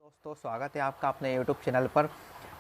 दोस्तों स्वागत है आपका अपने यूट्यूब चैनल पर।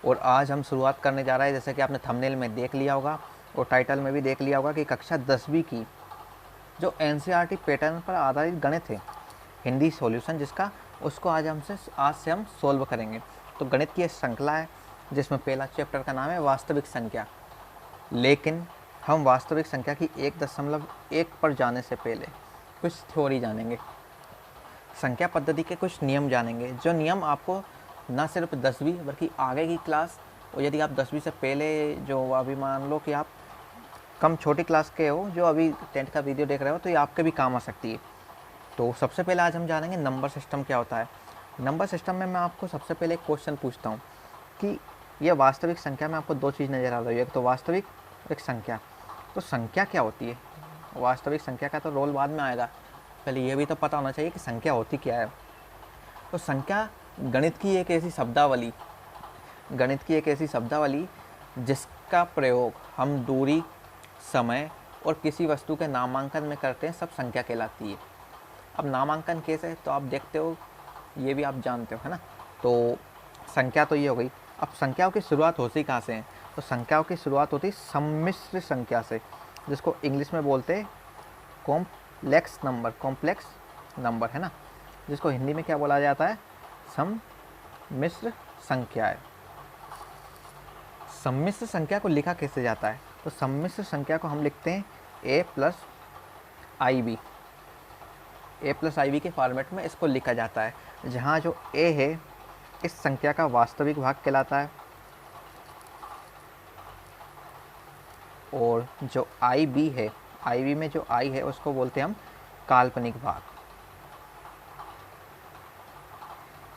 और आज हम शुरुआत करने जा रहे हैं, जैसे कि आपने थंबनेल में देख लिया होगा और टाइटल में भी देख लिया होगा कि कक्षा 10वीं की जो एनसीईआरटी पैटर्न पर आधारित गणित है, हिंदी सॉल्यूशन जिसका, उसको आज से हम सोल्व करेंगे। तो गणित की एक श्रृंखला है जिसमें पहला चैप्टर का नाम है वास्तविक संख्या। लेकिन हम वास्तविक संख्या की 1.1 पर जाने से पहले कुछ थ्योरी जानेंगे, संख्या पद्धति के कुछ नियम जानेंगे, जो नियम आपको न सिर्फ 10वीं बल्कि आगे की क्लास, और यदि आप 10वीं से पहले, जो अभी मान लो कि आप कम छोटी क्लास के हो, जो अभी 10th का वीडियो देख रहे हो, तो ये आपके भी काम आ सकती है। तो सबसे पहले आज हम जानेंगे नंबर सिस्टम क्या होता है। नंबर सिस्टम में मैं आपको सबसे पहले एक क्वेश्चन पूछता हूँ कि यह वास्तविक संख्या में आपको दो चीज़ नज़र आ रही है, एक तो वास्तविक, एक संख्या। तो संख्या क्या होती है? वास्तविक संख्या का तो रोल बाद में आएगा, पहले ये भी तो पता होना चाहिए कि संख्या होती क्या है। तो संख्या गणित की एक ऐसी शब्दावली जिसका प्रयोग हम दूरी, समय और किसी वस्तु के नामांकन में करते हैं, सब संख्या कहलाती है। अब नामांकन कैसे, तो आप देखते हो, ये भी आप जानते हो, है ना। तो संख्या तो ये हो गई। अब संख्याओं की शुरुआत होती कहाँ से है? तो संख्याओं की शुरुआत होती सम्मिश्र संख्या से, जिसको इंग्लिश में बोलते हैं कॉम्प्लेक्स नंबर, है ना, जिसको हिंदी में क्या बोला जाता है? सम्मिश्र संख्या है। सम्मिश्र संख्या को लिखा कैसे जाता है? तो सम्मिश्र संख्या को हम लिखते हैं a प्लस आई बी के फॉर्मेट में इसको लिखा जाता है, जहाँ जो a है इस संख्या का वास्तविक भाग कहलाता है, और जो आई बी में जो i है उसको बोलते हैं हम काल्पनिक भाग।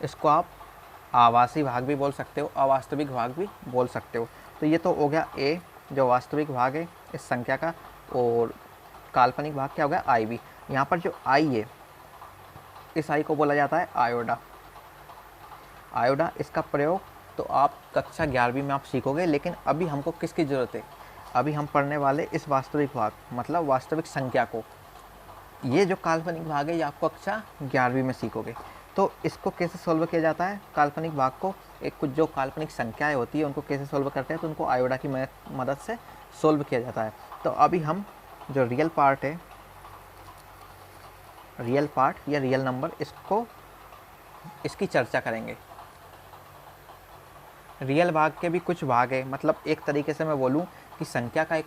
इसको आप आभासी भाग भी बोल सकते हो, अवास्तविक भाग भी बोल सकते हो। तो ये तो हो गया a, जो वास्तविक भाग है इस संख्या का, और काल्पनिक भाग क्या हो गया? आई बी। यहाँ पर जो i है, इस i को बोला जाता है आयोडा। इसका प्रयोग तो आप कक्षा 11वीं में आप सीखोगे, लेकिन अभी हमको किसकी ज़रूरत है? अभी हम पढ़ने वाले इस वास्तविक भाग, मतलब वास्तविक संख्या को। ये जो काल्पनिक भाग है ये आपको कक्षा 11वीं में सीखोगे। तो इसको कैसे सोल्व किया जाता है? काल्पनिक भाग को, एक कुछ जो काल्पनिक संख्याएं होती है उनको कैसे सोल्व करते हैं? तो उनको आयोडा की मदद से सोल्व किया जाता है। तो अभी हम जो रियल पार्ट या रियल नंबर, इसकी चर्चा करेंगे। रियल भाग के भी कुछ भाग है, मतलब एक तरीके से मैं बोलूँ कि संख्या का एक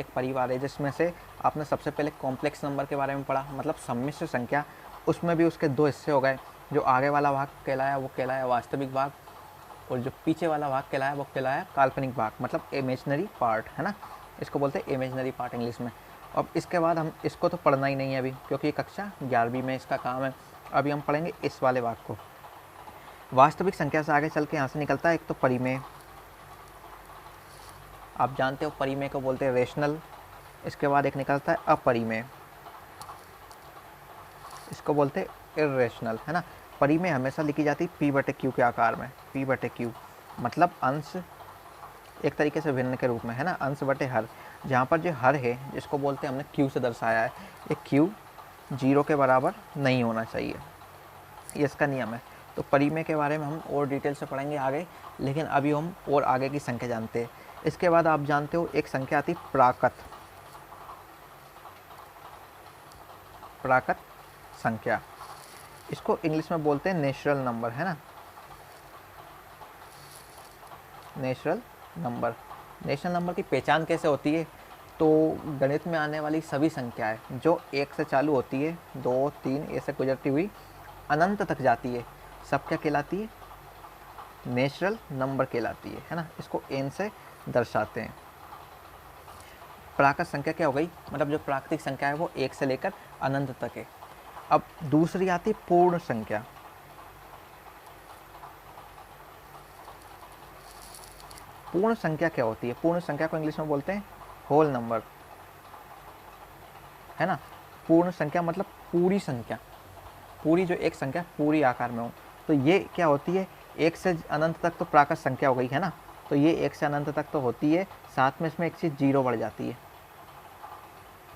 परिवार है, जिसमें से आपने सबसे पहले कॉम्प्लेक्स नंबर के बारे में पढ़ा, मतलब सम्मिश्र संख्या। उसमें भी उसके दो हिस्से हो गए, जो आगे वाला भाग कहलाया वो कहलाया वास्तविक भाग, और जो पीछे वाला भाग कहलाया वो कहलाया काल्पनिक भाग, मतलब इमेजिनरी पार्ट, है ना। इसको बोलते हैं इमेजिनरी पार्ट इंग्लिश में। अब इसके बाद हम इसको तो पढ़ना ही नहीं है अभी, क्योंकि ये कक्षा 11वीं में इसका काम है। अभी हम पढ़ेंगे इस वाले भाग को। वास्तविक संख्या से आगे चल के यहाँ से निकलता है एक तो परिमेय, आप जानते हो परिमेय को बोलते हैं रेशनल। इसके बाद एक निकलता है अपरिमेय, इसको बोलते हैं इर्रेशनल, है ना। परिमेय हमेशा लिखी जाती है p/q के आकार में, p/q मतलब अंश, एक तरीके से भिन्न के रूप में, है ना, अंश बटे हर। जहाँ पर जो हर है जिसको बोलते हैं हमने q से दर्शाया है, ये q 0 के बराबर नहीं होना चाहिए, ये इसका नियम है। तो परिमेय के बारे में हम और डिटेल से पढ़ेंगे आगे, लेकिन अभी हम और आगे की संख्या जानते हैं। इसके बाद आप जानते हो एक संख्या आती प्राकृत संख्या, इसको इंग्लिश में बोलते हैं नेचुरल नंबर, है ना। नेचुरल नंबर की पहचान कैसे होती है? तो गणित में आने वाली सभी संख्याएं जो 1 से चालू होती है, 2, 3 ऐसे गुजरती हुई अनंत तक जाती है, सब क्या कहलाती है? नेचुरल नंबर कहलाती है ना। इसको n से दर्शाते हैं। प्राकृत संख्या क्या हो गई? मतलब जो प्राकृतिक संख्या है वो 1 से लेकर अनंत तक है। अब दूसरी आती है पूर्ण संख्या। पूर्ण संख्या क्या होती है? पूर्ण संख्या को इंग्लिश में बोलते हैं होल नंबर, है ना। पूर्ण संख्या मतलब पूरी संख्या, पूरी जो एक संख्या पूरी आकार में हो। तो ये क्या होती है? 1 से अनंत तक तो प्राकृत संख्या हो गई, है ना। तो ये 1 से अनंत तक तो होती है, साथ में इसमें एक चीज़ 0 बढ़ जाती है,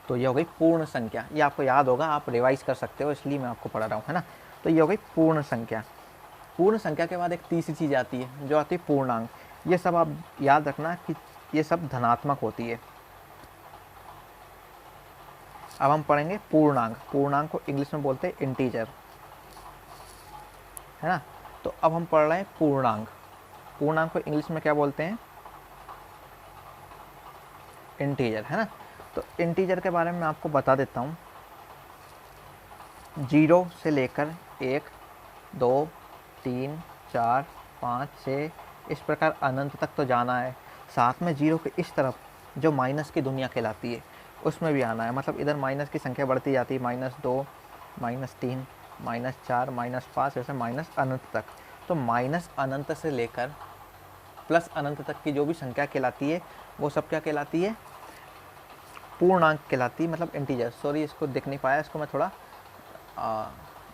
तो ये हो गई पूर्ण संख्या। ये आपको याद होगा, आप रिवाइज कर सकते हो, इसलिए मैं आपको पढ़ा रहा हूँ, है ना। तो ये हो गई पूर्ण संख्या। पूर्ण संख्या के बाद एक तीसरी चीज़ आती है जो आती है पूर्णांक। ये सब आप याद रखना कि ये सब धनात्मक होती है। अब हम पढ़ेंगे पूर्णांक। पूर्णांक को इंग्लिश में बोलते हैं इंटीजर, है ना। तो अब हम पढ़ रहे हैं पूर्णांक। पूर्णांक को इंग्लिश में क्या बोलते हैं? इंटीजर, है ना। तो इंटीजर के बारे में मैं आपको बता देता हूँ। 0 से लेकर 1, 2, 3, 4, 5, 6 इस प्रकार अनंत तक तो जाना है। साथ में 0 के इस तरफ जो माइनस की दुनिया कहलाती है उसमें भी आना है। मतलब इधर माइनस की संख्या बढ़ती जाती है, -2, -3, -4, -5 ऐसे माइनस अनंत तक। तो माइनस अनंत से लेकर प्लस अनंत तक की जो भी संख्या कहलाती है वो सब क्या कहलाती है? पूर्णांक कहलाती है, मतलब इंटीजर। सॉरी, इसको दिख नहीं पाया, इसको मैं थोड़ा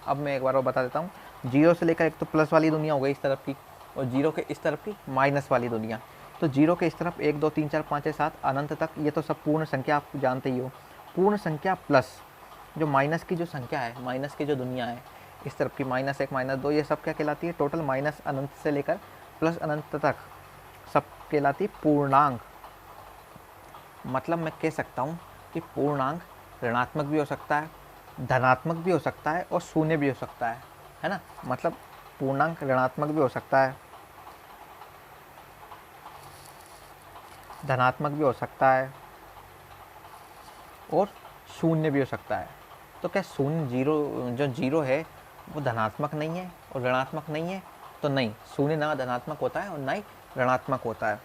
अब मैं एक बार और बता देता हूँ। 0 से लेकर एक तो प्लस वाली दुनिया हो गई इस तरफ की, और 0 के इस तरफ की माइनस वाली दुनिया। तो 0 के इस तरफ 1, 2, 3, 4, 5, 6, 7 अनंत तक, ये तो सब पूर्ण संख्या आप जानते ही हो। पूर्ण संख्या प्लस जो माइनस की जो संख्या है, माइनस की जो दुनिया है इस तरफ की, -1, -2, ये सब क्या कहलाती है? टोटल माइनस अनंत से लेकर प्लस अनंत तक सब कहलाती है पूर्णांक। मतलब मैं कह सकता हूँ कि पूर्णांक ऋणात्मक भी हो सकता है, धनात्मक भी हो सकता है और शून्य भी हो सकता है ना। मतलब पूर्णांक ऋणात्मक भी हो सकता है, धनात्मक भी हो सकता है और शून्य भी हो सकता है। तो क्या शून्य, जो जीरो है वो धनात्मक नहीं है और ऋणात्मक नहीं है? तो नहीं, शून्य ना धनात्मक होता है और ना ही ऋणात्मक होता है।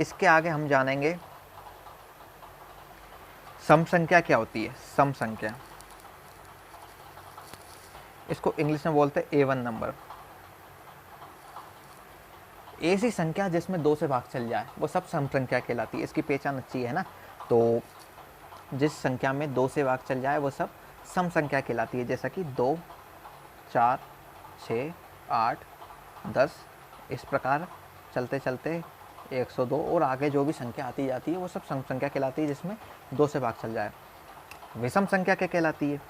इसके आगे हम जानेंगे सम संख्या क्या होती है। सम संख्या, इसको इंग्लिश में बोलते हैं एवन नंबर। ऐसी संख्या जिसमें 2 से भाग चल जाए वो सब सम संख्या कहलाती है। इसकी पहचान अच्छी है ना। तो जिस संख्या में 2 से भाग चल जाए वो सब सम संख्या कहलाती है। जैसा कि 2, 4, 6, 8, 10 इस प्रकार चलते चलते 102 और आगे जो भी संख्या आती जाती है वो सब सम संख्या कहलाती है जिसमें 2 से भाग चल जाए। विषम संख्या क्या कहलाती है?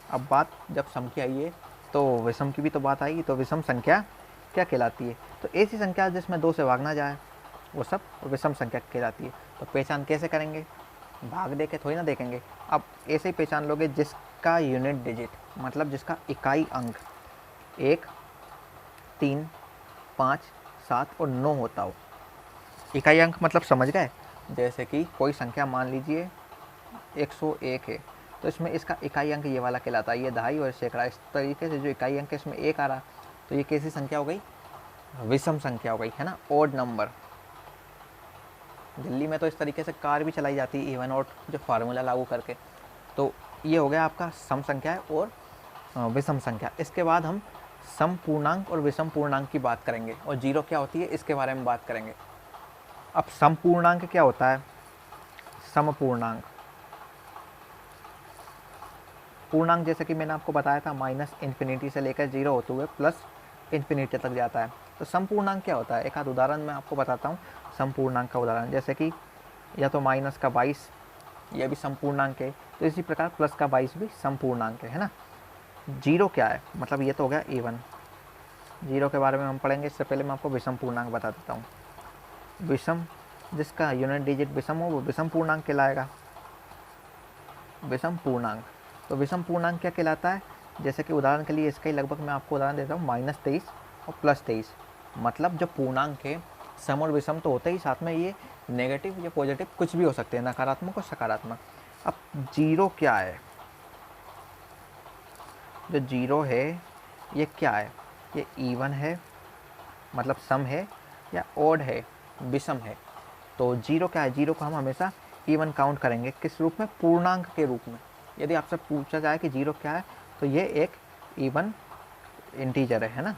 अब बात जब सम की आई है तो विषम की भी तो बात आएगी। तो विषम संख्या क्या कहलाती है? तो ऐसी संख्या जिसमें 2 से भाग ना जाए वो सब विषम संख्या कहलाती है। तो पहचान कैसे करेंगे? भाग दे के थोड़ी ना देखेंगे। अब ऐसे ही पहचान लोगे जिसका यूनिट डिजिट, मतलब जिसका इकाई अंक 1, 3, 5, 7 और 9 होता हो। इकाई अंक मतलब समझ गए? जैसे कि कोई संख्या मान लीजिए 101 है, तो इसमें इसका इकाई अंक ये वाला कहलाता है, ये दहाई और सैकड़ा। इस तरीके से जो इकाई अंक है इसमें 1 आ रहा, तो ये कैसी संख्या हो गई? विषम संख्या हो गई, है ना, ओड नंबर। दिल्ली में तो इस तरीके से कार भी चलाई जाती है, इवन ऑड जो फार्मूला लागू करके। तो ये हो गया आपका सम संख्या है और विषम संख्या। इसके बाद हम सम पूर्णांक और विषम पूर्णांक की बात करेंगे और जीरो क्या होती है इसके बारे में बात करेंगे। अब सम पूर्णांक क्या होता है? सम पूर्णांक, पूर्णांक जैसे कि मैंने आपको बताया था -इन्फिनिटी से लेकर 0 होते हुए +इन्फिनिटी तक जाता है। तो सम पूर्णांक क्या होता है? एक आध उदाहरण मैं आपको बताता हूँ सम पूर्णांक का उदाहरण। जैसे कि या तो माइनस का 22, यह भी सम पूर्णांक है। तो इसी प्रकार प्लस का 22 भी सम पूर्णांक है ना। जीरो क्या है? मतलब ये तो हो गया इवन। जीरो के बारे में हम पढ़ेंगे, इससे पहले मैं आपको विषम पूर्णांक बता देता हूँ। विषम, जिसका यूनिट डिजिट विषम हो वो विषम पूर्णांक कहलाएगा। विषम पूर्णांक, तो विषम पूर्णांक क्या कहलाता है? जैसे कि उदाहरण के लिए इसका ही लगभग मैं आपको उदाहरण देता हूँ, -23 और +23। मतलब जो पूर्णांक है सम और विषम तो होते ही, साथ में ये नेगेटिव या पॉजिटिव कुछ भी हो सकते हैं, नकारात्मक और सकारात्मक। अब जीरो क्या है? जो जीरो है ये क्या है? ये इवन है, मतलब सम है, या ओड है, विषम है। तो जीरो क्या है? जीरो को हम हमेशा इवन काउंट करेंगे। किस रूप में? पूर्णांक के रूप में। यदि आपसे पूछा जाए कि जीरो क्या है, तो ये एक इवन इंटीजर है ना।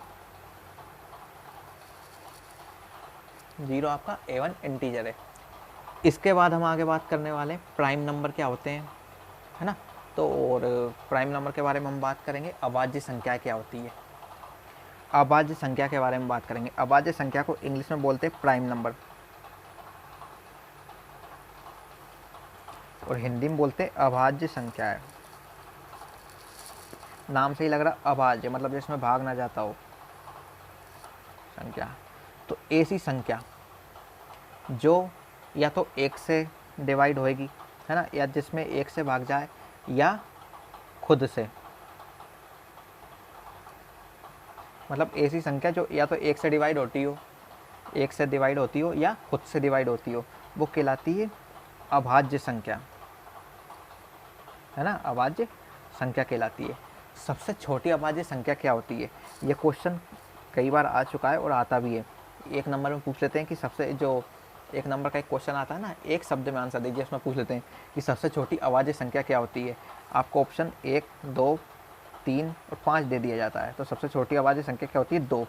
जीरो आपका एवन इंटीजर है। इसके बाद हम आगे बात करने वाले प्राइम नंबर क्या होते हैं, है ना। तो और प्राइम नंबर के बारे में हम बात करेंगे। अभाज्य संख्या क्या होती है? अभाज्य संख्या के बारे में बात करेंगे। अभाज्य संख्या को इंग्लिश में बोलते हैं प्राइम नंबर और हिंदी में बोलते हैं अभाज्य संख्या है। नाम से ही लग रहा अभाज्य, मतलब जिसमें भाग ना जाता हो संख्या। तो ऐसी संख्या जो या तो एक से डिवाइड होएगी, है ना, या जिसमें एक से भाग जाए या खुद से, मतलब ऐसी संख्या जो या तो एक से डिवाइड होती हो, एक से डिवाइड होती हो या खुद से डिवाइड होती हो, वो कहलाती है अभाज्य संख्या, है ना, अभाज्य संख्या कहलाती है। सबसे छोटी अभाज्य संख्या क्या होती है, ये क्वेश्चन कई बार आ चुका है और आता भी है। एक नंबर में पूछ लेते हैं कि सबसे जो एक नंबर का एक क्वेश्चन आता है ना, एक शब्द में आंसर दीजिए, उसमें पूछ लेते हैं कि सबसे छोटी अभाज्य संख्या क्या होती है। आपको ऑप्शन 1, 2, 3 और 5 दे दिया जाता है। तो सबसे छोटी अभाज्य संख्या क्या होती है, 2।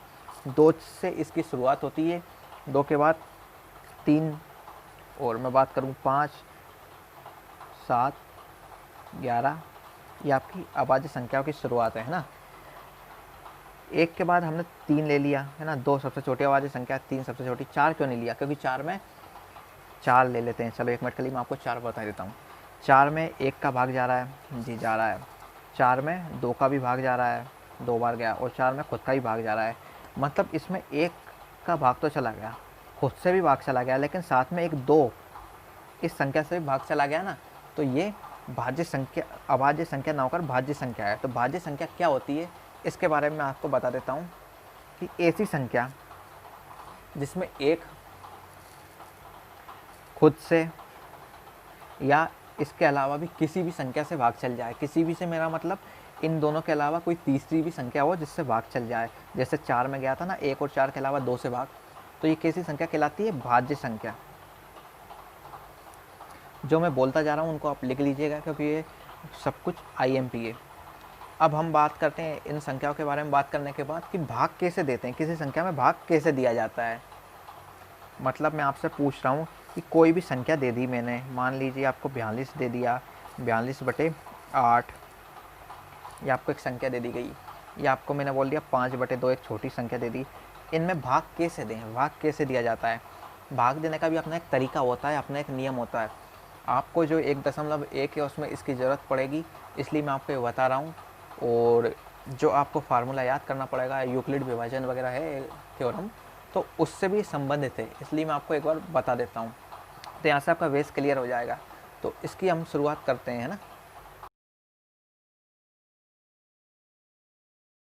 2 से इसकी शुरुआत होती है, 2 के बाद 3, और मैं बात करूँ 5, 7, 11, ये आपकी अभाज्य संख्याओं की शुरुआत है ना। एक के बाद हमने 3 ले लिया, है ना, 2 सबसे छोटी अभाज्य संख्या, 3 सबसे छोटी। 4 क्यों नहीं लिया, क्योंकि 4 में 4 ले लेते हैं। चलो 1 मिनट के लिए मैं आपको 4 बता देता हूँ। 4 में 1 का भाग जा रहा है, जी जा रहा है। 4 में 2 का भी भाग जा रहा है, 2 बार गया, और 4 में खुद का भी भाग जा रहा है। मतलब इसमें 1 का भाग तो चला गया, खुद से भी भाग चला गया, लेकिन साथ में एक 2 इस संख्या से भी भाग चला गया ना। तो ये भाज्य संख्या, अभाज्य संख्या ना होकर भाज्य संख्या है। तो भाज्य संख्या क्या होती है, इसके बारे में मैं आपको बता देता हूँ कि ऐसी संख्या जिसमें एक खुद से या इसके अलावा भी किसी भी संख्या से भाग चल जाए। किसी भी से मेरा मतलब इन दोनों के अलावा कोई तीसरी भी संख्या हो जिससे भाग चल जाए। जैसे 4 में गया था ना, 1 और 4 के अलावा 2 से भाग, तो ये कैसी संख्या कहलाती है, भाज्य संख्या। जो मैं बोलता जा रहा हूँ उनको आप लिख लीजिएगा, क्योंकि ये सब कुछ IMP है। अब हम बात करते हैं इन संख्याओं के बारे में बात करने के बाद कि भाग कैसे देते हैं, किसी संख्या में भाग कैसे दिया जाता है। मतलब मैं आपसे पूछ रहा हूँ कि कोई भी संख्या दे दी मैंने, मान लीजिए आपको 42 दे दिया, 42/8, या आपको एक संख्या दे दी गई, या आपको मैंने बोल दिया 5/2, एक छोटी संख्या दे दी। इनमें भाग कैसे दें, भाग कैसे दिया जाता है। भाग देने का भी अपना एक तरीका होता है, अपना एक नियम होता है। आपको जो 1.1 है उसमें इसकी ज़रूरत पड़ेगी, इसलिए मैं आपको ये बता रहा हूँ। और जो आपको फार्मूला याद करना पड़ेगा, यूक्लिड विभाजन वगैरह है थ्योरम, तो उससे भी संबंधित है, इसलिए मैं आपको एक बार बता देता हूँ। तो यहाँ से आपका बेस क्लियर हो जाएगा। तो इसकी हम शुरुआत करते हैं, है ना।